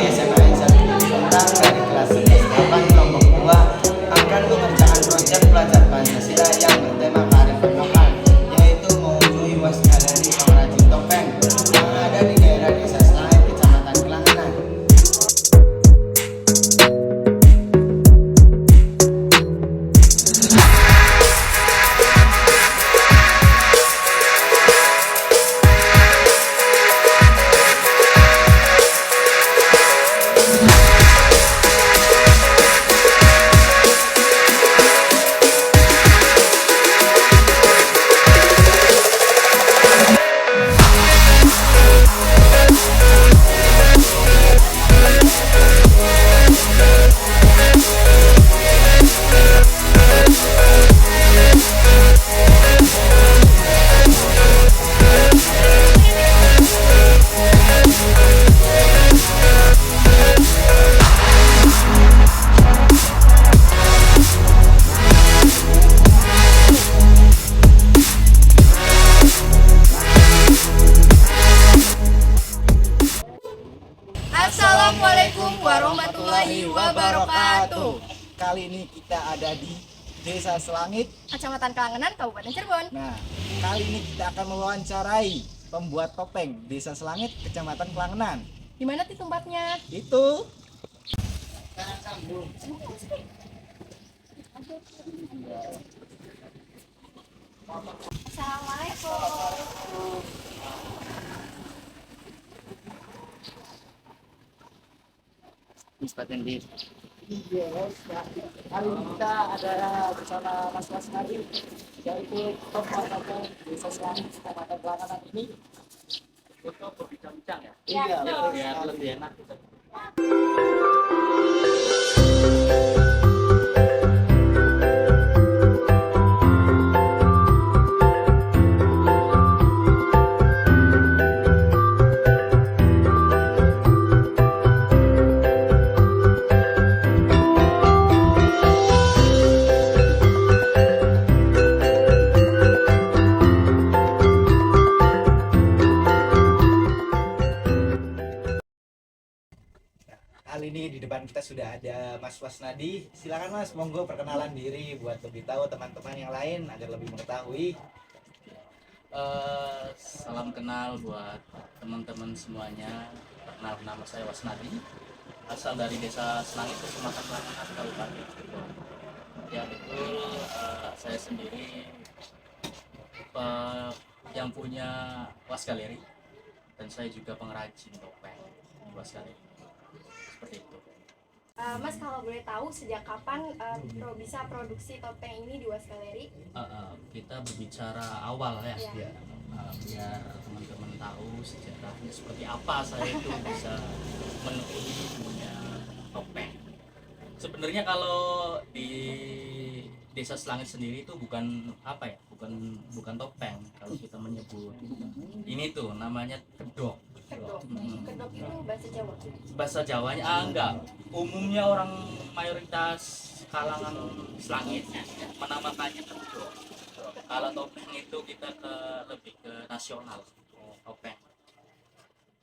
SMAN 1 Semarang dari kelas 11 kelompok 2 akan mengerjakan proyek pelajar Pancasila yang bertema kearifan lokal, yaitu mengunjungi Waste Galeri pengrajin topeng yang ada di daerah Desa Selangit, Kecamatan Kelangenan. Assalamualaikum warahmatullahi wabarakatuh. Kali ini kita ada di Desa Selangit. Kecamatan Kelangenan, Kabupaten Cirebon. Nah, kali ini kita akan mewawancarai pembuat topeng Desa Selangit, Kecamatan Kelangenan. Di mana sih tempatnya? Itu Assalamualaikum. Iya, kali ini kita ada bersama Mas Nadi, yaitu pembuat topeng Desa Selangit, Kecamatan Kelangenan ini. Foto berbincang-bincang ya? Iya, betul Biar sekali. lebih enak gitu. Kali ini di depan kita sudah ada Mas Wasnadi. Silakan Mas, monggo perkenalan diri buat lebih tahu teman-teman yang lain agar lebih mengetahui. Salam kenal buat teman-teman semuanya. Perkenalkan, nama saya Wasnadi, asal dari Desa Selangit, Kecamatan Kelangenan, Kabupaten Cirebon. Ya betul, saya sendiri yang punya Was Galeri, dan saya juga pengrajin topeng di Was Galeri. Seperti itu. Mas, kalau boleh tahu sejak kapan bisa produksi topeng ini di Was Galeri? Kita berbicara awal ya. Iya. Biar teman-teman tahu sejarahnya seperti apa saya itu bisa menekuni dunia topeng. Sebenarnya kalau di Desa Selangit sendiri itu bukan apa ya, bukan topeng. Kalau kita menyebut ini tuh namanya kedok. Kedok. Kedok itu bahasa Jawa. Bahasa Jawanya enggak. Umumnya orang mayoritas kalangan Selangit menamakannya kedok. Kalau topeng itu kita lebih ke nasional topeng.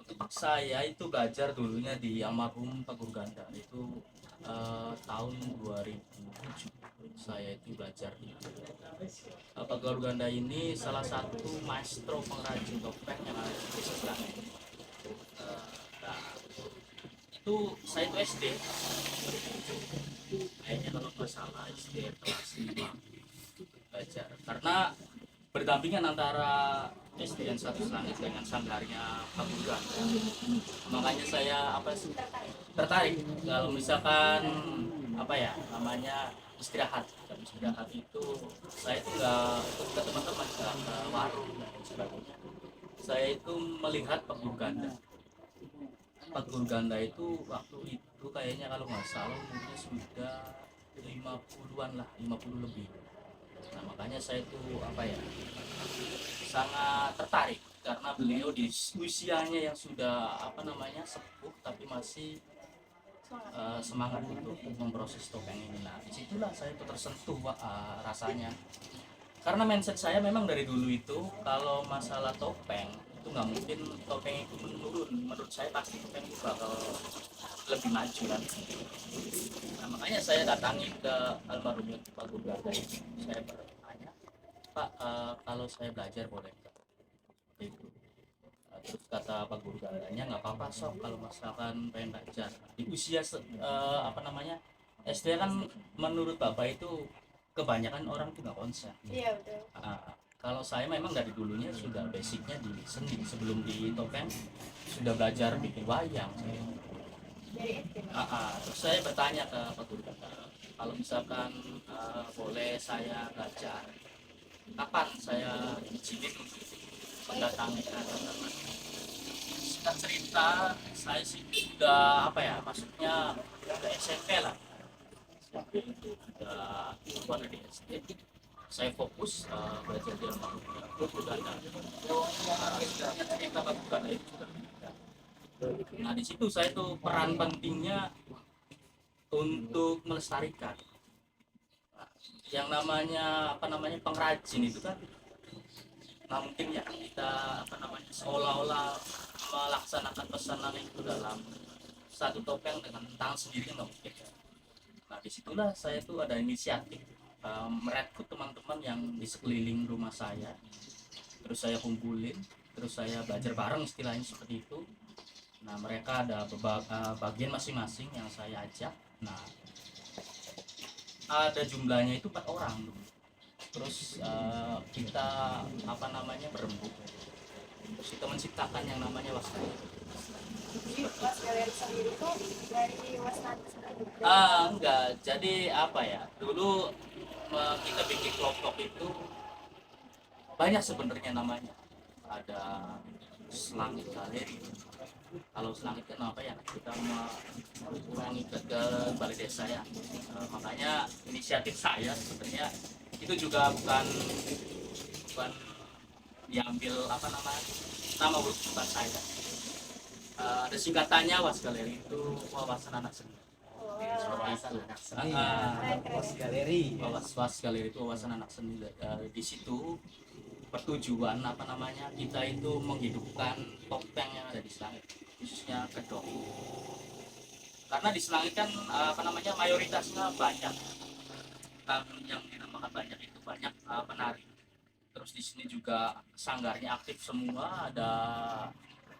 Untuk saya itu belajar dulunya di almarhum Pak Guru Ganda itu tahun 2007 saya itu belajar di Pak Guru Ganda ini salah satu maestro pengrajin topeng yang ada di Desa Selangit. Nah, itu saya itu SD kayaknya kalau nggak salah SD kelas 5 belajar, karena berdampingan antara SDN 1 Selangit dengan sanggarnya Pak Guru Ganda. Makanya saya tertarik kalau misalkan apa ya namanya istirahat itu saya itu nggak ikut ke teman-teman ke warung dan sebagainya. Saya itu melihat Pak Guru Ganda. Pak Guru Ganda itu waktu itu kayaknya kalau nggak salah umurnya sudah 50-an lah, 50 lebih. Nah makanya saya itu apa ya sangat tertarik karena beliau di usianya yang sudah apa namanya sepuh tapi masih semangat untuk memproses topeng ini. Nah disitulah saya itu tersentuh rasanya, karena mindset saya memang dari dulu itu kalau masalah topeng itu nggak mungkin topeng itu menurun. Menurut saya pasti topeng itu bakal lebih maju lagi. Nah, makanya saya datangi ke almarhum Pak Guru Ganda itu. Saya bertanya, Pak, kalau saya belajar boleh nggak? Itu. Terus kata Pak Guru Gandanya, nggak apa-apa sob kalau misalkan pengen belajar. Di usia apa namanya SD kan, menurut Bapak itu kebanyakan orang tuh nggak konsen. Iya betul. Kalau saya memang dari dulunya sudah basicnya di seni, sebelum di topeng sudah belajar bikin wayang. Dari SD. Terus saya bertanya ke Pak Guru Ganda, kalau misalkan boleh saya belajar, kapan saya izinin untuk mendatangi teman-teman? Singkat cerita, saya sih sudah apa ya, maksudnya udah SMP lah. SMP itu udah keluar dari SD. Saya fokus belajar di almarhum Guru Ganda. Cerita Pak Guru Ganda itu sudah meninggal. Nah di situ saya tuh peran pentingnya untuk melestarikan. Nah, yang namanya apa namanya pengrajin itu kan, nah mungkin ya kita apa namanya seolah-olah melaksanakan pesanan itu dalam satu topeng dengan tangan sendiri nggak mungkin. Nah disitulah saya tuh ada inisiatif merekrut teman-teman yang di sekeliling rumah saya, terus saya kumpulin, terus saya belajar bareng istilahnya seperti itu. Nah mereka ada bagian masing-masing yang saya ajak. Nah ada jumlahnya itu 4 orang. Terus kita apa namanya berembuk, terus kita menciptakan yang namanya Waskala. Jadi Mas Galeri sendiri itu dari Mas Nadi sendiri. Enggak, jadi apa ya, dulu kita bikin kelompok itu banyak sebenarnya namanya. Ada Selangit Galeri. Kalau Selangit kan apa ya, kita mengurangi ke balai desa ya. Makanya inisiatif saya sebenarnya itu juga bukan diambil apa namanya, nama bukan saya. Ada singkatannya Wasgaleri itu wawasan anak seni. Wawasan anak seni. Galeri. Wasgaleri itu wawasan anak seni. Di situ pertujuan apa namanya, kita itu menghidupkan topeng yang ada di Selangit, khususnya kedok. Karena di Selangit kan apa namanya mayoritasnya banyak, yang dinamakan banyak itu banyak penari. Terus di sini juga sanggarnya aktif semua, ada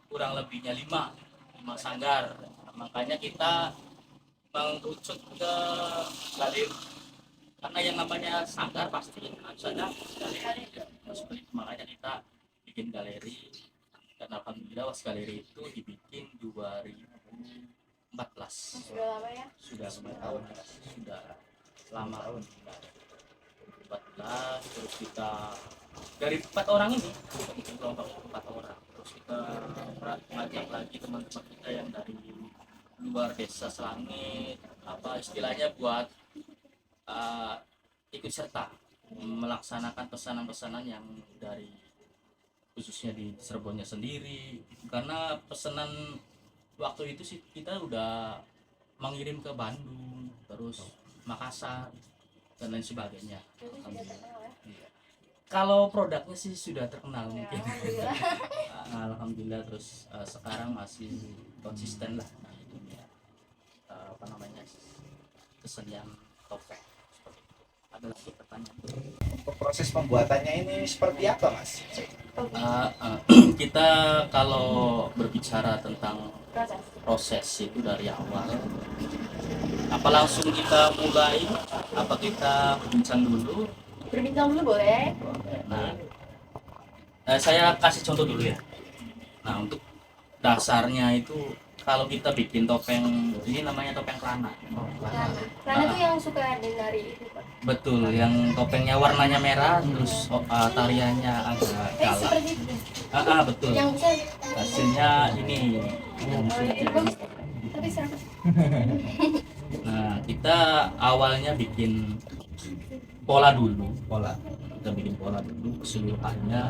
kurang lebihnya 5 sanggar. Makanya kita mengerucut ke galeri, karena yang namanya sanggar pasti harus ada galeri. Makanya kita bikin galeri, dan alhamdulillah Wasgaleri itu dibikin 2014. Sudah lama ya? Sudah 9 tahun, sudah lama. 14, terus kita dari 4 orang ini kita bikin kelompok 4 orang, terus kita ngajak lagi teman-teman kita yang dari luar desa Selangit, apa istilahnya, buat ikut serta melaksanakan pesanan-pesanan yang dari khususnya di Cirebonnya sendiri. Karena pesanan waktu itu sih kita udah mengirim ke Bandung, terus Makassar dan lain sebagainya. Jadi sudah terkenal ya? Iya. Kalau produknya sih sudah terkenal Ya, mungkin. alhamdulillah. Alhamdulillah, terus sekarang masih konsisten lah. Nah, itu ya, apa namanya, kesenian topeng seperti itu. Ada lagi pertanyaan? Untuk proses pembuatannya ini seperti apa, Mas? Kita kalau berbicara tentang proses itu dari awal, apa langsung kita mulai, apa kita berbincang dulu? Berbincang dulu boleh? Nah, saya kasih contoh dulu ya. Nah, untuk dasarnya itu kalau kita bikin topeng, ini namanya topeng kelana. Karena itu yang suka nari itu Pak. Betul, yang topengnya warnanya merah, terus tariannya agak galak. Seperti itu. Betul. Yang bisa Hasilnya ini. ini bagus. Tapi serem. Nah, kita awalnya bikin pola dulu. Kita bikin pola dulu keseluruhannya.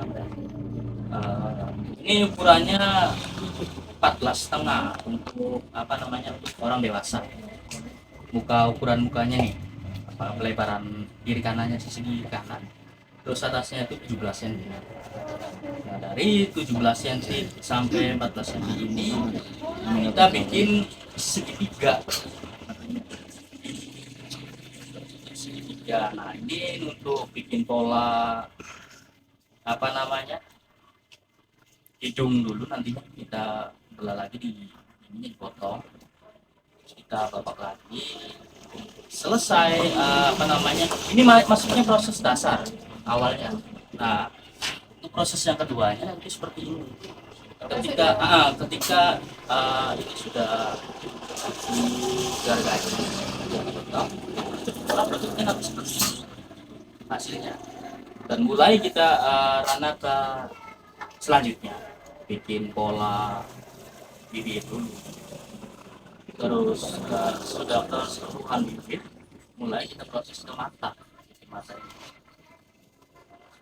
Ini ukurannya 14,5 untuk apa namanya, untuk orang dewasa. Ukuran mukanya nih, pelebaran kiri kanannya sisi kanan. Terus atasnya itu 17 cm. Nah, dari 17 cm sampai 14 cm ini kita bikin segitiga. Segitiga. Nah ini untuk bikin pola apa namanya hidung dulu, nantinya kita belah lagi di ini dipotong, terus kita babak lagi selesai. Apa namanya ini maksudnya proses dasar awalnya. Nah untuk proses yang keduanya nanti seperti ini. Ketika ini sudah digargaji, produknya nanti seperti ini hasilnya. Dan mulai kita ranah ke selanjutnya, bikin pola bibit dulu, terus sudah keseluruhan bibit, mulai kita proses ke mata, bikin mata ini.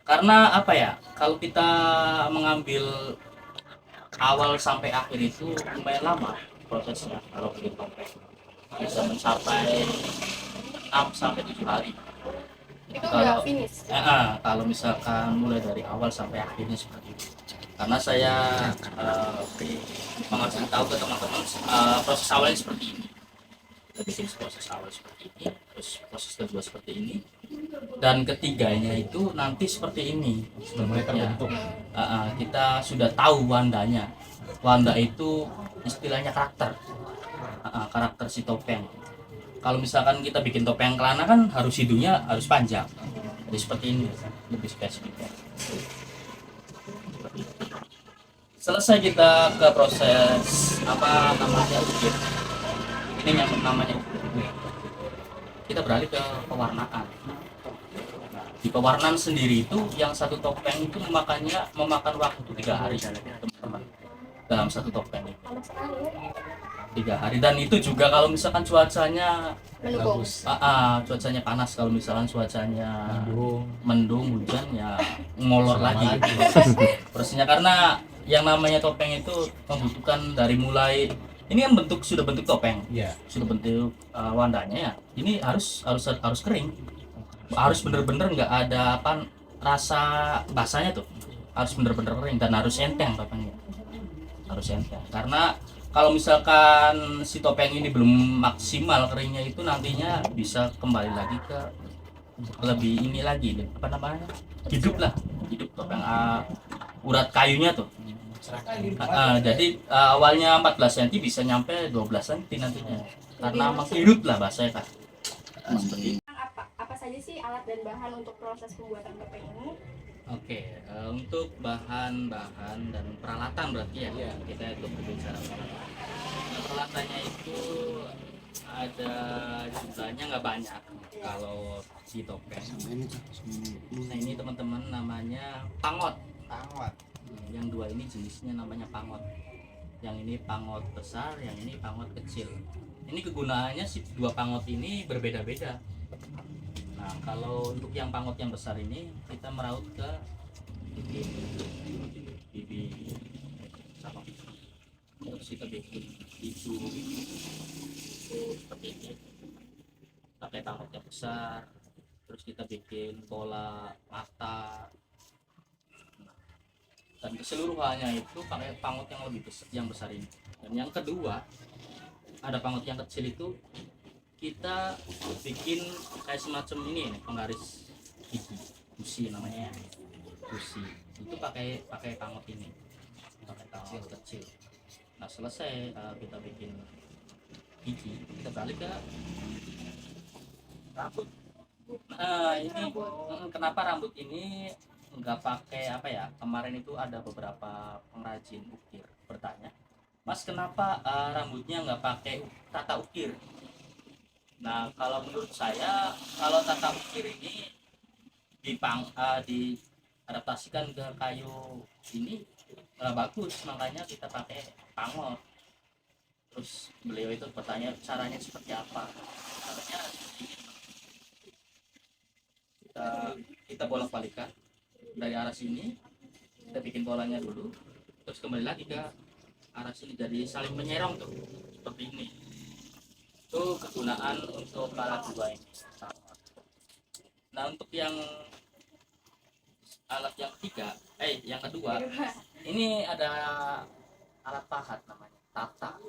Karena apa ya, kalau kita mengambil awal sampai akhir itu lumayan lama prosesnya. Kalau bikin topeng bisa mencapai 6 sampai 7 hari. Itu udah finish. Kalau misalkan mulai dari awal sampai akhirnya seperti itu. Karena saya mengasih tahu ke teman-teman proses awalnya seperti ini. Kita bikin proses awal seperti ini, terus proses kedua seperti ini, dan ketiganya itu nanti seperti ini. Sudah mulai terbentuk. Kita sudah tahu wandanya. Wanda itu istilahnya karakter, karakter si topeng. Kalau misalkan kita bikin topeng kelana kan harus hidungnya harus panjang. Jadi seperti ini lebih spesifik. Selesai kita ke proses apa namanya ukir. Ini yang namanya ukir. Kita beralih ke pewarnaan. Nah, di pewarnaan sendiri itu yang satu topeng itu memakan waktu 3 hari teman-teman dalam satu topeng itu. 3 hari, dan itu juga kalau misalkan cuacanya Mendukung. cuacanya panas. Kalau misalkan cuacanya mendung hujan ya ngolor lagi prosesnya, karena yang namanya topeng itu membutuhkan dari mulai ini kan sudah bentuk topeng, sudah bentuk wandanya ya, ini harus kering, harus bener-bener nggak ada rasa basahnya tuh, harus bener-bener kering dan harus enteng topengnya, harus enteng. Karena kalau misalkan si topeng ini belum maksimal keringnya itu nantinya bisa kembali lagi ke lebih ini lagi apa namanya hidup topeng urat kayunya tuh. Jadi awalnya 14 cm bisa nyampe 12 cm nantinya karena menghirup lah bahasanya kan. Seperti Apa saja sih alat dan bahan untuk proses pembuatan topeng ini? Oke, untuk bahan-bahan dan peralatan berarti ya, kita itu berbicara peralatan. Peralatannya itu ada jumlahnya nggak banyak kalau di topeng. Nah ini teman-teman namanya pangot. Yang dua ini jenisnya namanya pangot. Yang ini pangot besar, yang ini pangot kecil. Ini kegunaannya si dua pangot ini berbeda-beda. Nah, kalau untuk yang pangot yang besar ini kita meraut ke bibit sama bibit. Terus kita bikin itu seperti ini. Pakai pangot yang besar. Terus kita bikin pola mata. Dan keseluruhannya itu pakai pangot yang lebih besar, yang besar ini. Dan yang kedua, ada pangot yang kecil itu kita bikin kayak semacam ini nih, penggaris gigi, busi namanya ya, busi. Itu pakai pangot ini, pakai pangot kecil. Nah selesai kita bikin gigi, kita balik ke rambut. Nah ini kenapa rambut ini nggak pakai apa ya? Kemarin itu ada beberapa pengrajin ukir bertanya, Mas kenapa rambutnya nggak pakai tata ukir? Nah kalau menurut saya, kalau tata ukir ini diadaptasikan ke kayu ini bagus, makanya kita pakai pangot. Terus beliau itu bertanya caranya seperti apa? Caranya kita bolak-balikan dari arah sini, kita bikin polanya dulu, terus kembali lagi ke arah sini, jadi saling menyerong tuh seperti ini. Itu kegunaan untuk alat dua ini. Nah untuk yang alat yang ketiga, yang kedua, ini ada alat pahat namanya tata.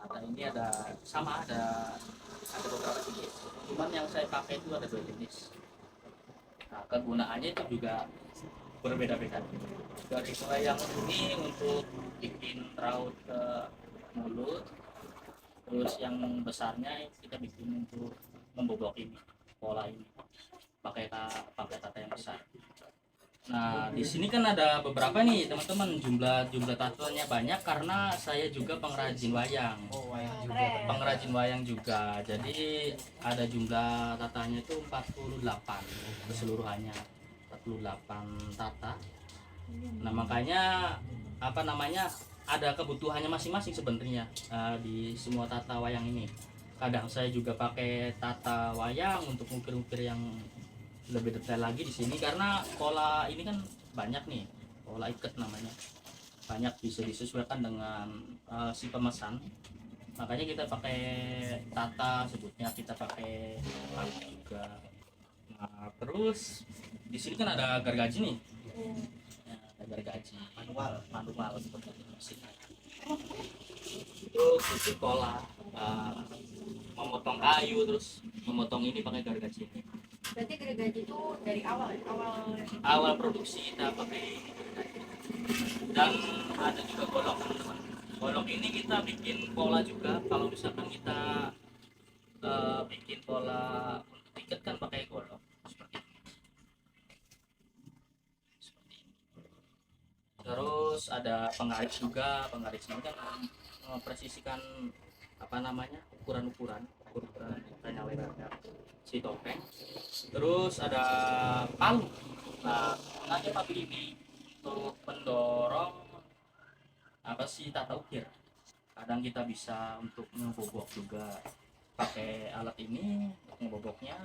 Nah ini ada sama ada beberapa jenis. Cuman yang saya pakai itu ada 2 jenis. Nah, kegunaannya itu juga berbeda-beda. Dari mulai yang ini untuk bikin raut ke mulut, terus yang besarnya kita bikin untuk membobok ini, pola ini, pakai tata yang besar. Nah, di sini kan ada beberapa nih teman-teman, jumlah tatonya banyak karena saya juga pengrajin wayang. Oh, wayang juga. Keren. Pengrajin wayang juga. Jadi ada jumlah tatanya itu 48 keseluruhannya. 48 tata. Nah, makanya apa namanya? Ada kebutuhannya masing-masing sebenarnya di semua tata wayang ini. Kadang saya juga pakai tata wayang untuk ukir-ukir yang lebih detail lagi di sini karena pola ini kan banyak nih, pola ikat namanya, banyak bisa disesuaikan dengan si pemesan. Makanya kita pakai tata, sebutnya kita pakai palu juga. Nah, terus di sini kan ada gargaji nih. Ya, ada gargaji manual seperti ini mesin. Itu isi pola, memotong kayu terus memotong ini pakai gargaji ini. Berarti gergaji itu dari Awal produksi kita pakai ini. Dan ada juga golok, teman-teman. Golok ini kita bikin pola juga. Kalau misalkan kita bikin pola untuk ikat kan pakai golok seperti ini. Seperti ini. Terus ada penggaris juga. Penggaris ini kan mempresisikan apa namanya, ukuran tanya lebarnya si topeng. Terus ada palu. Nah, gunanya palu ini untuk mendorong apa sih, tata ukir. Kadang kita bisa untuk membobok juga pakai alat ini untuk memboboknya.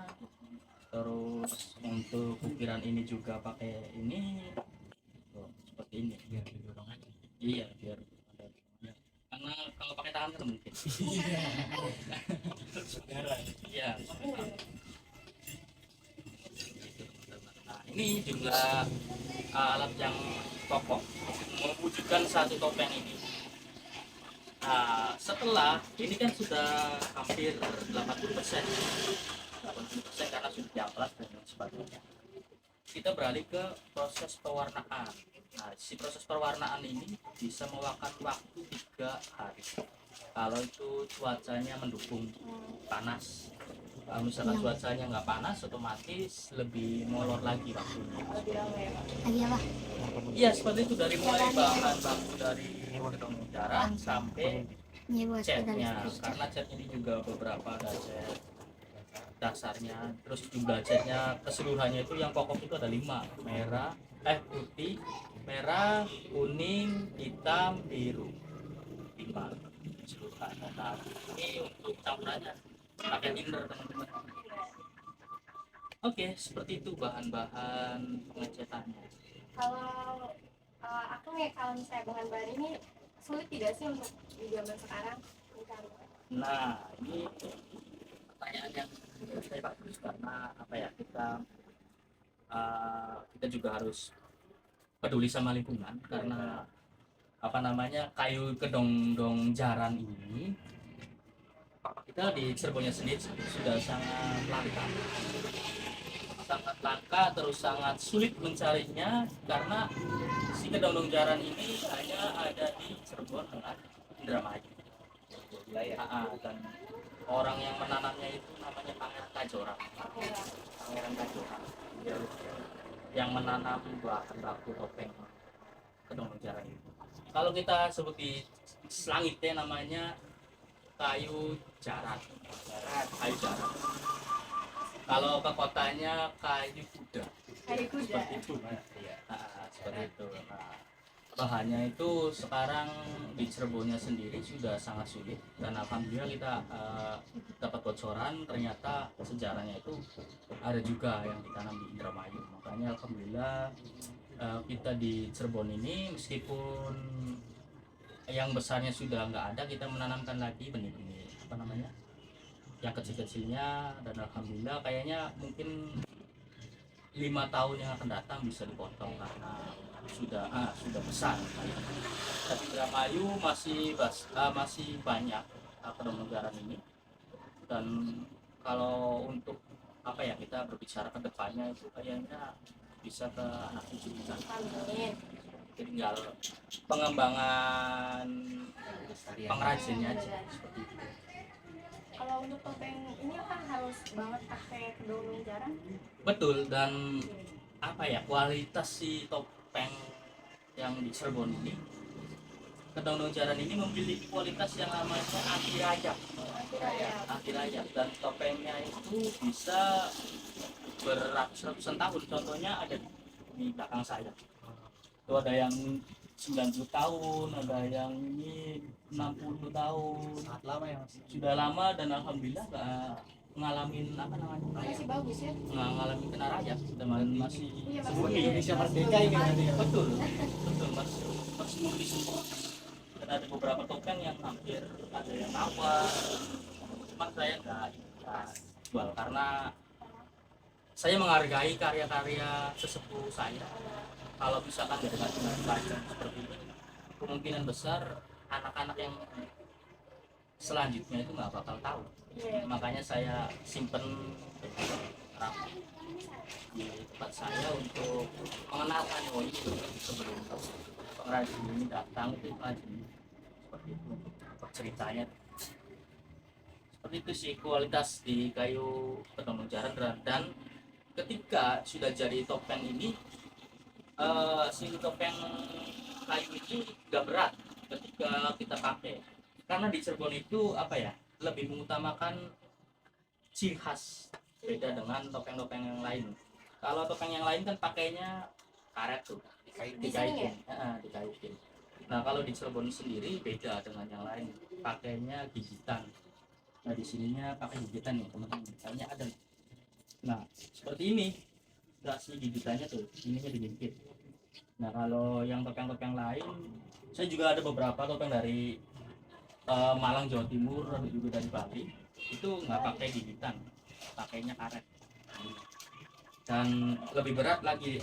Terus untuk ukiran ini juga pakai ini. Tuh, seperti ini. Biar didorong aja. Iya, biar ada dorongannya. Karena kalau pakai tangan kan mungkin. Iya. Nah, ini jumlah alat yang pokok mewujudkan satu topeng ini. Nah, setelah ini kan sudah hampir 80%, karena sudah diamplas dan sebagainya. Kita beralih ke proses pewarnaan. Nah, si proses pewarnaan ini bisa memakan waktu 3 hari. Kalau itu cuacanya mendukung, panas. Kalau misalkan cuacanya nggak panas, otomatis lebih molor lagi waktunya. lebih lama ya Pak. Lagi apa? Iya, seperti itu, dari mulai bahan baku dari gedung jaran sampai Ini buat catnya, sepeda. karena cat ini juga beberapa ada cat dasarnya, terus jumlah catnya keseluruhannya itu yang pokok itu ada 5, putih, merah, kuning, hitam, biru, 5 keseluruhan. Nah, ini untuk campurannya pakai tinder, teman-teman. Oke, seperti itu bahan-bahan pengecatannya. Kalau aku nih, kalau misalnya bahan-bahan ini sulit tidak sih untuk di zaman sekarang mencari? Nah, ini pertanyaan yang menurut saya bagus karena apa ya, kita juga harus peduli sama lingkungan karena apa namanya, kayu kedong-dong jaran ini kita di Cirebonnya sendiri sudah sangat langka, terus sangat sulit mencarinya karena si kedong-dong jaran ini hanya ada di Cirebon dengan Indramayu. Dan orang yang menanamnya itu namanya Pangeran Kajora. Yang menanam bahan baku topeng kedong-dong jaran itu. Kalau kita sebut di selangitnya namanya kayu jaran. Kalau ke kotanya kayu kuda. Seperti itu. Iya, seperti itu. Nah, bahannya itu sekarang di Cirebonnya sendiri sudah sangat sulit dan alhamdulillah kita dapat bocoran ternyata sejarahnya itu ada juga yang ditanam di Indramayu. Makanya alhamdulillah kita di Cirebon ini meskipun yang besarnya sudah nggak ada, kita menanamkan lagi benih-benih apa namanya, yang kecil-kecilnya, dan alhamdulillah kayaknya mungkin 5 tahun yang akan datang bisa dipotong karena sudah besar. Tapi Indramayu masih banyak Kedongaran ini. Dan kalau untuk apa ya, kita berbicara ke depannya itu kayaknya bisa ke anak cucu kita. Amin. Tinggal pengembangan pengrajinnya aja seperti itu. Kalau untuk topeng ini apa harus banget pakai kedondong jarang? Betul, dan apa ya, kualitas si topeng yang di Cirebon ini, kedondong jaran ini memiliki kualitas yang namanya anti rayap. Anti rayap, dan topengnya itu bisa beratus-ratusan tahun. Contohnya ada di belakang saya. Itu ada yang 90 tahun, ada yang ini 60 tahun. Sangat lama ya Mas. Sudah lama dan alhamdulillah nggak ngalamin apa namanya, Masih bagus ya? nggak ngalamin kena rayap, dan masih Iya, masih murni. Indonesia merdeka ini nanti ya. Betul, betul, masih murni semua. Dan ada beberapa topeng yang hampir ada yang nawar, cuman saya nggak jual karena saya menghargai karya-karya sesepuh saya. Kalau misalkan dari dengan pelajaran seperti ini, kemungkinan besar anak-anak yang selanjutnya itu nggak bakal tahu. Iya. Makanya saya simpen rapi di tempat saya untuk mengenalkan, oh ini sebelum pengrajin ini datang itu pengrajin seperti itu, untuk ceritanya seperti itu sih kualitas di kayu kedondong jaran. Dan ketika sudah jadi topeng ini, si topeng kayu ini gak berat ketika kita pakai, karena di Cirebon itu apa ya, lebih mengutamakan ciri khas, beda dengan topeng-topeng yang lain. Kalau topeng yang lain kan pakainya karet tuh, dikaitin. Dikaitin. Nah kalau di Cirebon sendiri beda dengan yang lain, pakainya gigitan. Nah di sininya pakai gigitan nih teman-teman, kayaknya ada. Nah seperti ini, dasi gigitannya tuh, ininya digigit. Nah kalau yang topeng-topeng lain, saya juga ada beberapa topeng dari Malang, Jawa Timur, ada juga dari Bali, itu nggak pakai gigitan, pakainya karet. Dan lebih berat lagi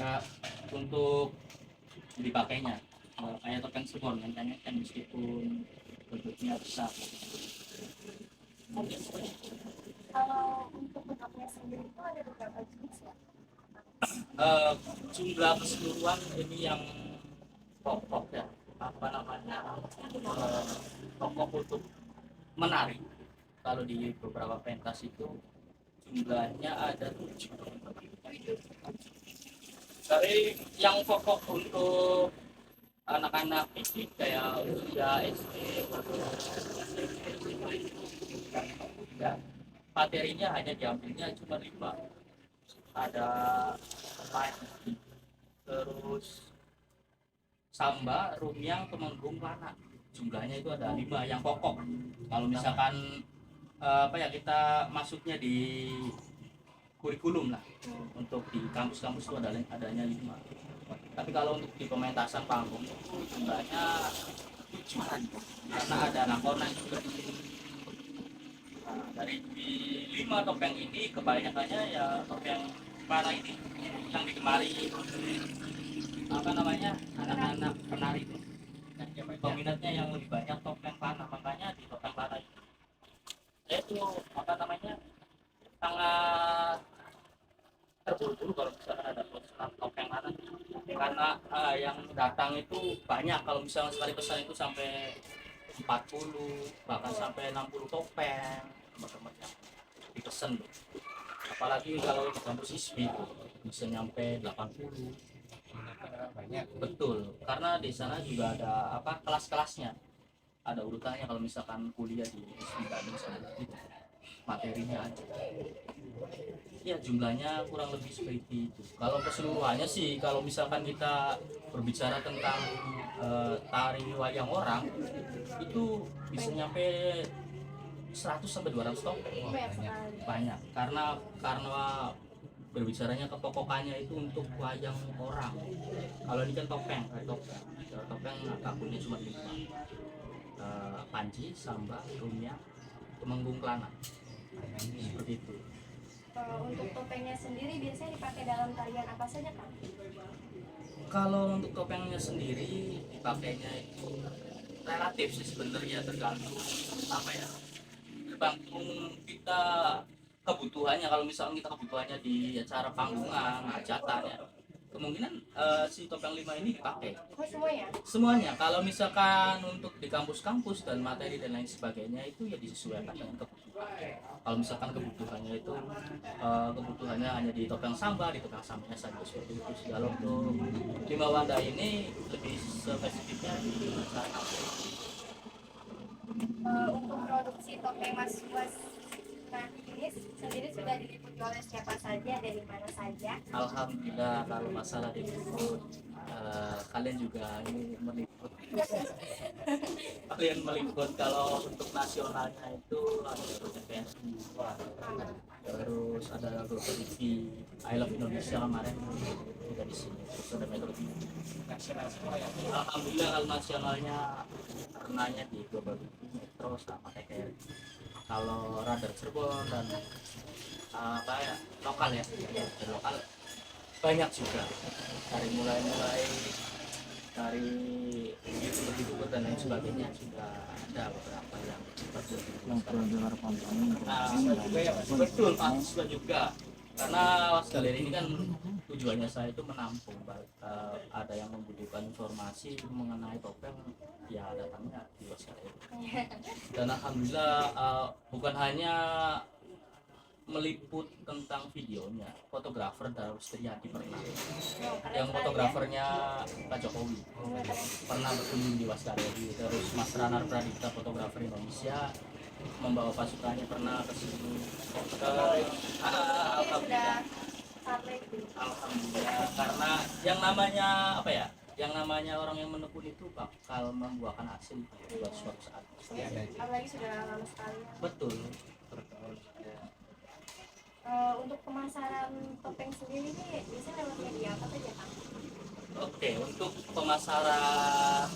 untuk dipakainya, kayak topeng Cirebon yang kan meskipun bentuknya besar. Kalau untuk bentuknya sendiri itu ada beberapa jenis ya? Jumlah keseluruhan ini yang pokok ya, apa namanya, pokok untuk menari. Kalau di beberapa pentas itu jumlahnya ada 7. Dari yang pokok untuk anak-anak ini kayak usia SD, ya, materinya hanya diambilnya cuma 5. Ada main, terus samba, rumiang, temenggung, lana. Jumlahnya itu ada 5 yang pokok. Kalau misalkan apa ya, kita masuknya di kurikulum lah, untuk di kampus-kampus itu adanya 5. Tapi kalau untuk di pementasan panggung itu jumlahnya 7, karena ada nakonan juga. Nah, dari 5 topeng ini kebanyakannya ya topeng para ini yang digemari apa namanya, anak-anak penari itu. Peminatnya yang lebih banyak topeng panah, makanya di topeng panah itu apa namanya, sangat terburu-buru kalau misalkan ada topeng panah, karena yang datang itu banyak. Kalau misalnya sekali pesan itu sampai 40, bahkan sampai 60 topeng teman-teman yang dipesan. Apalagi kalau di kampus ISPI bisa nyampe 80. Banyak. Betul, karena di sana juga ada apa, kelas-kelasnya, ada urutannya. Kalau misalkan kuliah di ISPI Bandung sana itu materinya ada. Ya jumlahnya kurang lebih seperti itu. Kalau keseluruhannya sih, kalau misalkan kita berbicara tentang tari wayang orang, itu bisa nyampe 100 sampai 200 topeng. Banyak sekali. Banyak, karena berbicaranya kepokokannya itu untuk wayang orang. Kalau ini kan topeng, topeng kakunya cuma 5. Panji, samba, rumiang, temenggung, kelana. Seperti itu. Untuk topengnya sendiri biasanya dipakai dalam tarian apa saja Kang? Kalau untuk topengnya sendiri dipakainya itu relatif sih sebenarnya, tergantung apa ya, tergantung kita kebutuhannya. Kalau misalnya kita kebutuhannya di acara panggungan, hajatan ya, kemungkinan si topeng 5 ini dipakai Oh, semuanya? semuanya. Kalau misalkan untuk di kampus-kampus dan materi dan lain sebagainya itu ya disesuaikan dengan kebutuhan. Kalau misalkan kebutuhannya itu kebutuhannya hanya di topeng samba, di topeng sambanya saja seperti itu. Kalau untuk 5 wadah ini lebih spesifiknya di acara kampus. Untuk produksi topeng Mas Was nanti ini sendiri sudah diliputi oleh siapa saja, dari mana saja? Alhamdulillah, kalau masalah diliput kalian juga ini meliput. Kalian meliput. Kalau untuk nasionalnya itu ada BNI, terus ada Global TV, I Love Indonesia kemarin juga di sini, terus ada Metro TV. Alhamdulillah kalau nasionalnya karenanya di Global TV, Metro sama TVRI. Kalau radar Cirebon dan apa ya, lokal ya, dari lokal banyak juga, dari mulai dari YouTube dan lain sebagainya juga ada beberapa yang dengar betul mahasiswa juga, karena galeri ini kan tujuannya saya itu menampung ada yang membutuhkan informasi mengenai topeng ya datangnya di galeri. Dan alhamdulillah bukan hanya meliput tentang videonya, fotografer Darus Triadi pernah, yang fotografernya Pak Jokowi pernah berkunjung di Wasgaleri. Terus Mas Ranar Pradipta, fotografer Indonesia, membawa pasukannya pernah ke sini. Alhamdulillah, alhamdulillah, karena yang namanya apa ya, yang namanya orang yang menekun itu bakal membuahkan hasil buat suatu saat. Apalagi sudah lama sekali. Betul. Untuk pemasaran topeng sendiri ini biasanya lewat media apa saja, Kang? Oke, untuk pemasaran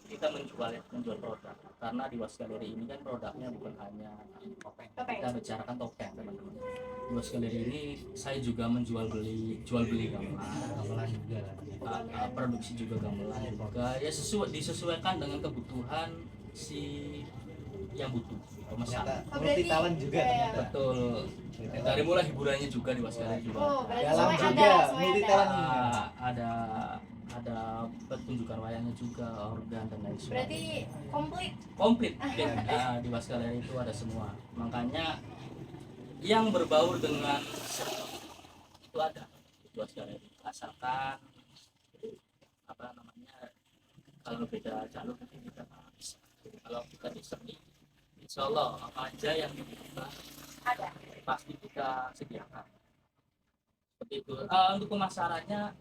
kita menjual produk, karena di Was Galeri ini kan produknya bukan hanya topeng. Topeng. Kita bicarakan topeng, teman-teman. Di Was Galeri ini saya juga jual beli gamelan juga, produksi juga gamelan juga, ya disesuaikan dengan kebutuhan si yang butuh pemesan. Multi talent juga ternyata. Betul. Dari mulai hiburannya juga di Was Galeri juga. Oh, berarti Dalam semuanya juga, ada, semuanya multi ada. talent. Ada pertunjukan wayangnya juga, organ dan lain sebagainya. Berarti Komplit di Was Galeri itu ada semua. Makanya yang berbaur dengan seni itu ada di Was Galeri, asalkan apa namanya, kalau beda jalur nanti kita nggak bisa. Kalau kita di seni, insya Allah apa aja yang kita ada. pasti kita sediakan seperti itu. Untuk pemasarannya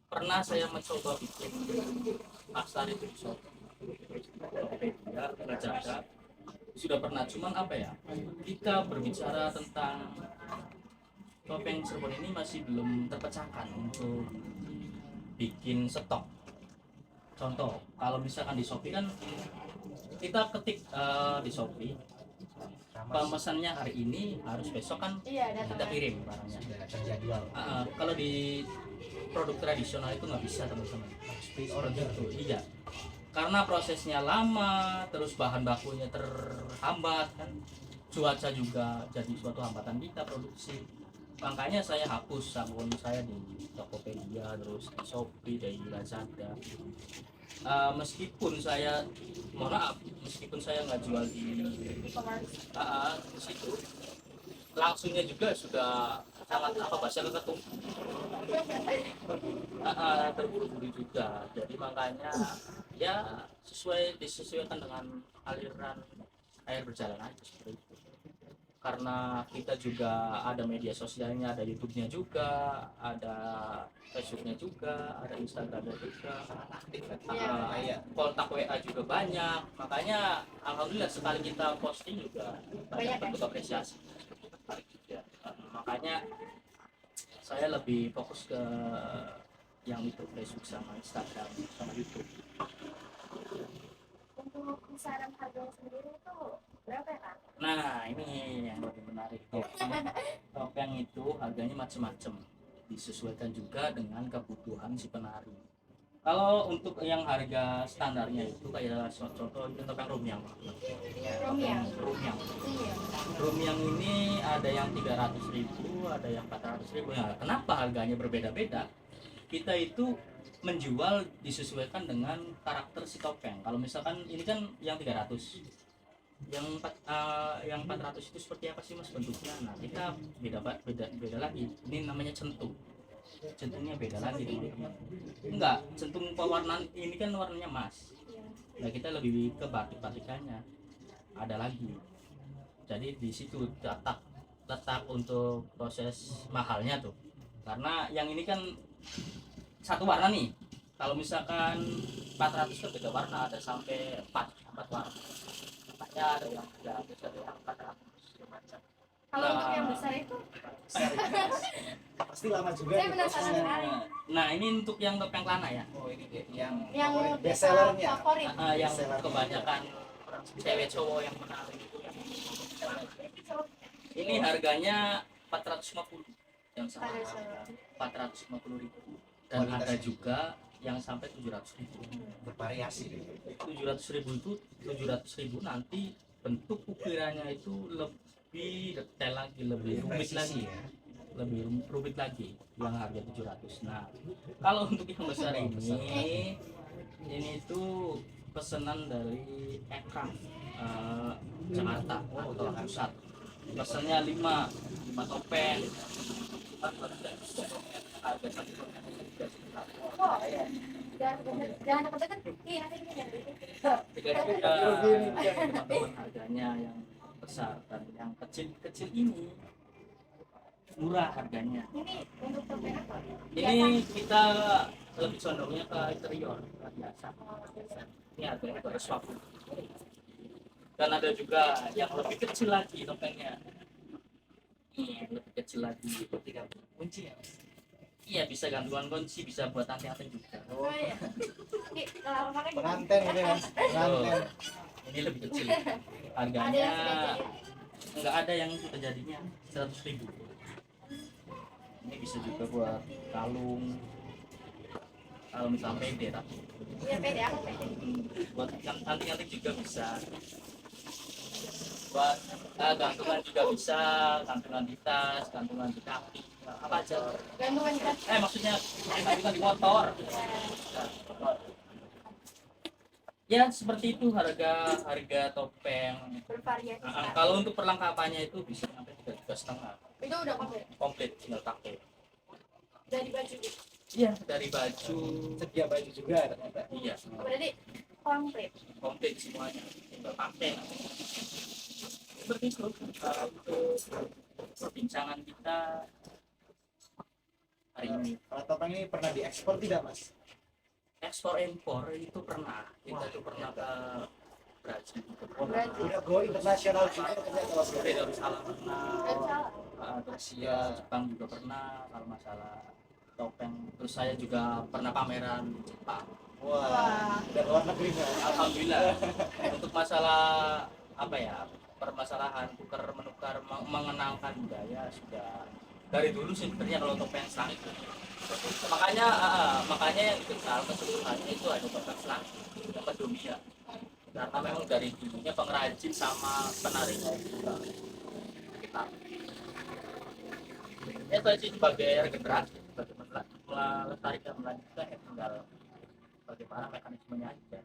pernah saya mencoba bikin pasar itu di Tokopedia, Lazada sudah pernah, cuman apa ya, kita berbicara tentang topeng Cirebon ini masih belum terpecahkan untuk bikin stok. Contoh, kalau misalkan di Shopee kan kita ketik di Shopee pemesannya hari ini, harus besok kan Iya, kita datang. kirim barangnya. Terjadwal. Kalau di produk tradisional itu nggak bisa, teman-teman. Order. Iya, karena prosesnya lama, terus bahan bakunya terhambat kan, cuaca juga jadi suatu hambatan kita produksi. Makanya saya hapus akun saya di Tokopedia, terus di Shopee, di Lazada. Meskipun saya, mohon maaf, meskipun saya nggak jual di situ, langsungnya juga sudah sangat apa bahasa ketum, terburu-buru juga. Jadi makanya ya disesuaikan dengan aliran air berjalan aja seperti itu. Karena kita juga ada media sosialnya, ada YouTube-nya juga, ada Facebook-nya juga, ada Instagram-nya juga, kontak WA juga banyak. Makanya alhamdulillah sekali kita posting juga banyak bentuk apresiasi. Ya, makanya saya lebih fokus ke yang itu, Facebook sama Instagram sama YouTube. Untuk kisaran harganya sendiri itu berapa ya, Kang? Nah, ini yang lebih menarik. Topeng itu harganya macam-macam, disesuaikan juga dengan kebutuhan si penari. Kalau untuk yang harga standarnya itu kayak contoh itu topeng rumyang. Romiang. Rumyang. Iya. Rumyang ini ada yang 300.000, ada yang 400.000. Nah, kenapa harganya berbeda-beda? Kita itu menjual disesuaikan dengan karakter si topeng. Kalau misalkan ini kan yang 300, yang 400 itu seperti apa sih Mas bentuknya? Nah, kita beda lagi. Ini namanya centung. Centungnya beda lagi teman-teman. Enggak, centung pewarnaan ini kan warnanya emas. Iya. Nah, kita lebih ke batik-batikannya. Ada lagi. Jadi di situ letak untuk proses mahalnya tuh. Karena yang ini kan satu warna nih. Kalau misalkan 400 kan beda warna, ada sampai 4 warna. Makanya ada yang 300, ada yang 400 macam. Kalau untuk yang besar itu, Pasti lama juga saya nih penasaran prosesnya. sekali. Nah, ini untuk yang topeng kelana ya. Oh, ini dia yang Yang favorit, best sellernya. favorit. Yang Bestseller. kebanyakan cewek cowok yang menarik itu ya. Ini harganya 450 yang sama Pada saat 450.000 dan ada juga yang sampai 700.000. Bervariasi. 700.000 itu 700.000 nanti bentuk ukirannya itu lebih detail lagi, lebih rumit lagi, ya. lebih rumit lagi yang harga 700. Nah, kalau untuk yang besar ini itu pesanan dari Ekram Jakarta atau Pusat. Pesannya 5 topeng. Harga satu topeng itu 3 juta. kok jangan deket-deket. Iya, nanti ini jangan deket. Tiga juta teman-teman harganya yang besar, dan yang kecil ini murah harganya. Ini untuk topeng apa? Ini kita lebih condongnya ke interior biasa. Ini harganya 250. Dan ada juga yang lebih kecil lagi topengnya. Ini lebih kecil lagi. Tinggal kunci ya. Iya, bisa gantungan kunci, bisa buat anting-anting juga. Oh iya. Ini kalau pakai gimana? Pengantin ini mas, pengantin. Ini lebih kecil. Ada Harganya yang sudah jadi. nggak ada yang sudah jadinya 100.000. Ini bisa juga buat kalung misalnya pede tapi Iya, pede aku pede. buat anting-anting juga bisa, buat gantungan juga bisa, gantungan di tas, gantungan di kaki, apa aja. Gantungan di kaki. Maksudnya gantungan di motor. Ya seperti itu harga topeng. Bervariasi sekali. Kalau untuk perlengkapannya itu bisa sampai 3,5 juta. Itu udah komplit. Komplit tinggal pakai. Dari baju gitu. Iya, dari baju. Sedia baju juga ternyata. Iya, Berarti komplit. komplit semuanya. Tinggal pakai. Seperti itu untuk perbincangan kita hari ini. Kalau topeng ini pernah diekspor tidak mas? Ekspor impor itu pernah. Kita tuh pernah ke Brazil. Brazil. Udah go internasional juga ternyata mas. Dari Darussalam pernah. Dan salah. Asia, Jepang juga pernah kalau masalah topeng. Terus saya juga pernah pameran di Jepang. Wah, dari luar negeri mas. Alhamdulillah. Untuk masalah apa ya, permasalahan tukar menukar mengenalkan budaya sudah dari dulu sih sebenarnya kalau topeng selang itu. Makanya yang dikenal keseluruhannya itu ada topeng selang yang mendunia. Karena memang dari dulunya pengrajin sama penarinya juga kita. Ya saya sih sebagai regenerasi, sebagai melestarikan melanjutkan ya tinggal bagaimana mekanismenya aja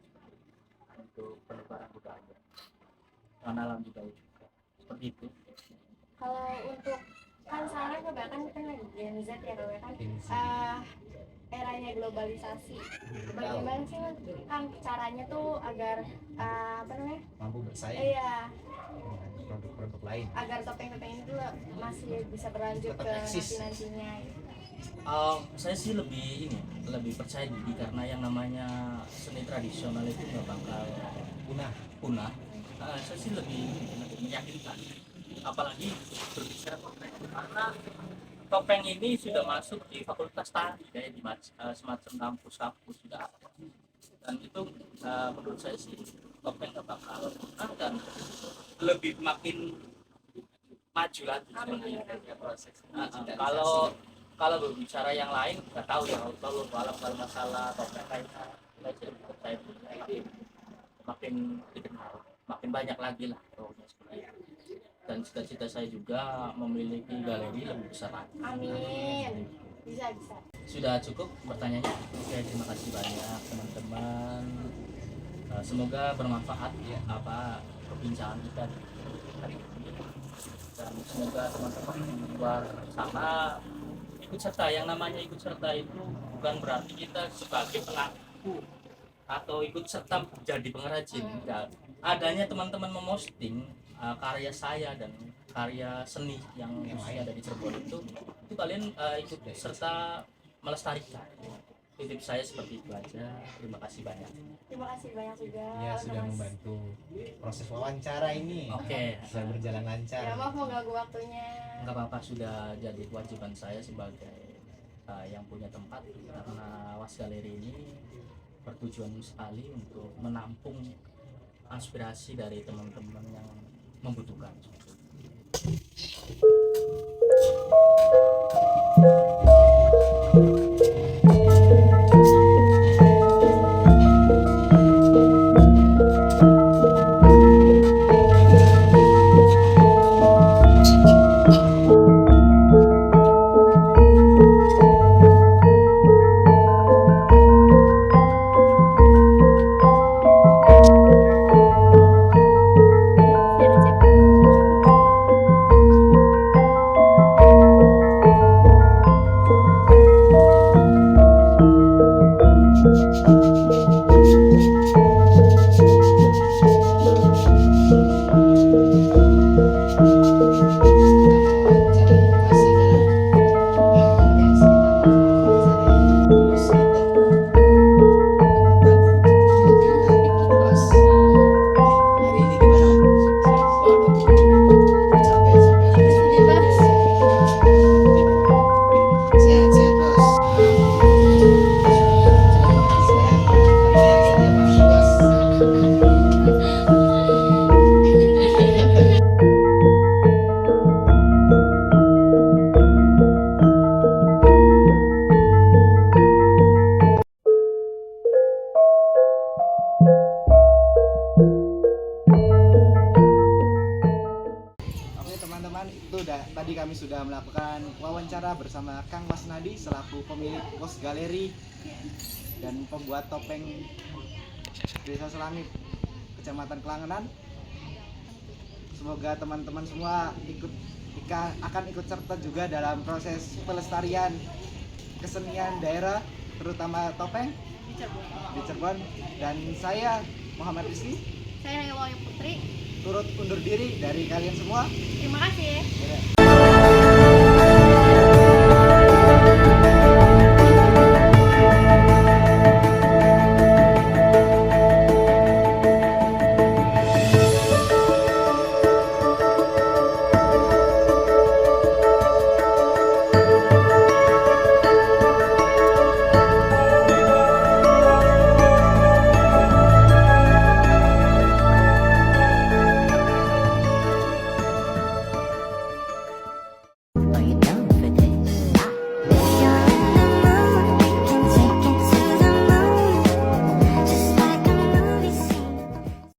untuk penebaran budaya, pengenalan budaya juga seperti itu. Kalau untuk kan sekarang kebanyakan kan lagi Gen Z ya kan eranya globalisasi. Bagaimana sih Mas, kan caranya tuh agar apa namanya? Mampu bersaing Iya, dengan produk-produk lain. agar topeng-topeng ini tuh masih bisa berlanjut Tetap ke eksis. nanti-nantinya. Saya sih lebih percaya diri karena yang namanya seni tradisional itu nggak bakal punah. Saya sih lebih meyakinkan, apalagi berbicara topeng karena topeng ini sudah masuk di fakultas tari kayak di semacam kampus-kampus sudah ada, dan itu menurut saya sih topeng nggak bakal punah dan lebih makin maju lagi sebenarnya proses. Kalau kalau berbicara yang lain nggak tahu ya, kalau masalah topeng kayaknya saya sih lebih percaya diri, makin dikenal makin banyak lagi lah pokoknya seperti itu. Dan cita-cita saya juga memiliki galeri lebih besar lagi. Amin. Bisa. Sudah cukup pertanyaannya. Oke, terima kasih banyak teman-teman. Semoga bermanfaat ya apa perbincangan kita hari ini, dan semoga teman-teman di luar sana ikut serta. Yang namanya ikut serta itu bukan berarti kita sebagai pelaku atau ikut serta jadi pengrajin. Ya, adanya teman-teman memosting karya saya dan karya seni yang ada di Cirebon itu kalian ikut serta melestarikan. Titip saya seperti itu aja. Terima kasih banyak. Terima kasih banyak juga. Ya untuk sudah Mas. membantu proses wawancara ini. Oke. Bisa berjalan lancar. Ya maaf mau ganggu waktunya. Nggak apa-apa, sudah jadi kewajiban saya sebagai yang punya tempat, karena Was Galeri ini bertujuan sekali untuk menampung aspirasi dari teman-teman yang membutuhkan. Tadi kami sudah melakukan wawancara bersama Kang Mas Nadi selaku pemilik Pos Galeri dan pembuat topeng Desa Selangit, Kecamatan Kelangenan. Semoga teman-teman semua akan ikut serta juga dalam proses pelestarian kesenian daerah, terutama topeng di Cirebon. Dan saya Muhammad Rizky, Saya Nayla Putri. turut undur diri dari kalian semua. Terima kasih.